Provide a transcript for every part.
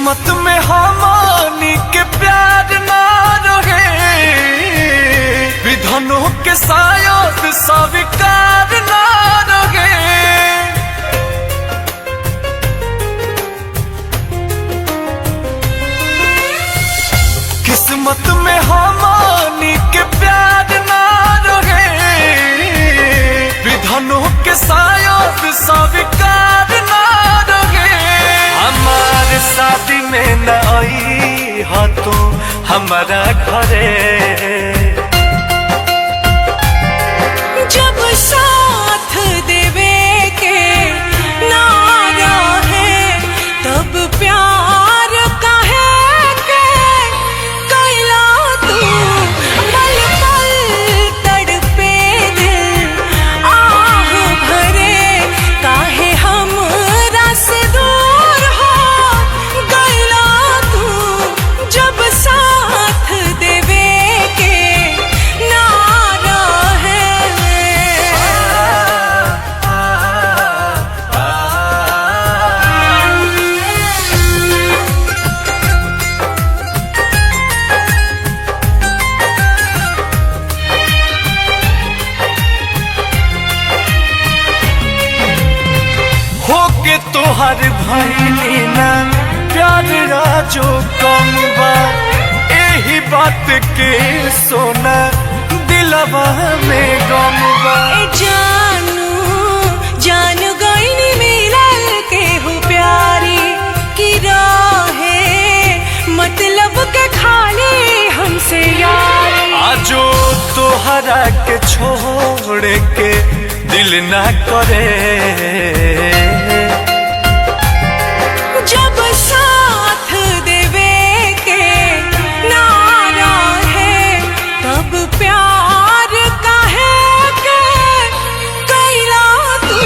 किस्मत में हमानी के प्यार ना रहे, विधनों के शायद स्वीकार ना रहे। किस्मत में हमानी के प्यार ना रहे, विधनों के शायद स्वीकार ना रहे। हमारे शादी में न आई हा तू हमारा घरे, जब साथ देवे के ना रहे तब प्यार काहे के कैला तू। पल पल तड़पे दिल आह भरे, काहे हमरा से दूर हो गइला तू। जब साथ देवे के ना रहे। होके तोहर भइली ना प्यार राजो कम बा, एही बात के सोना दिलवा में गम बा। जानू जान गईनी मिलल के हो प्यारी की रहे, मतलब के खाली हमसे यारी। आजो तोहरा के छोड़ के दिल ना करे, जब साथ देवे के ना रहे तब प्यार काहे के कैला तू।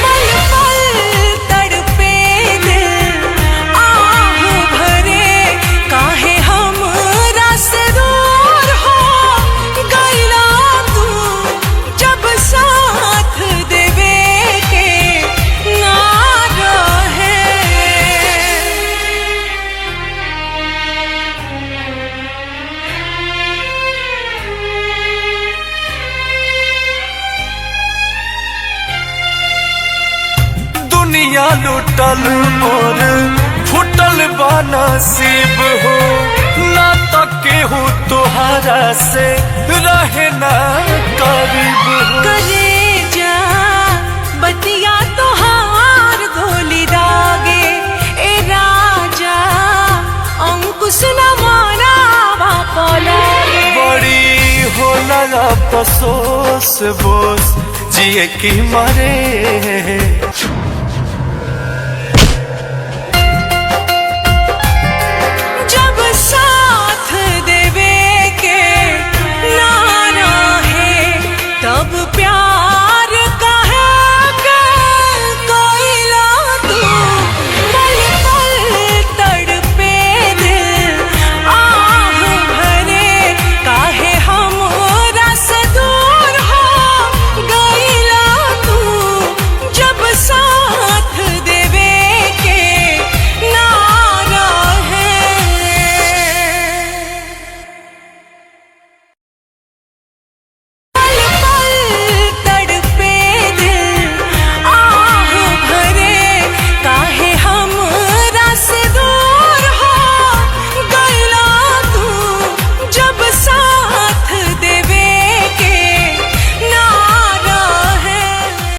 पल पल तड़पे दिल आह भरे, काहे हमरा से दूर हो गइला तू। जब साथ देवे के ना रहे। दुनिया लुटल और फुटल बा नसीब हो, ना तक केहू तोहरा से रहे ना करीब हो। करे जा बतिया तोहार गोली दागे, ए राजा अंकुश न मारा बापा लागे। बड़ी होला अफसोस बोस जिए की मरे,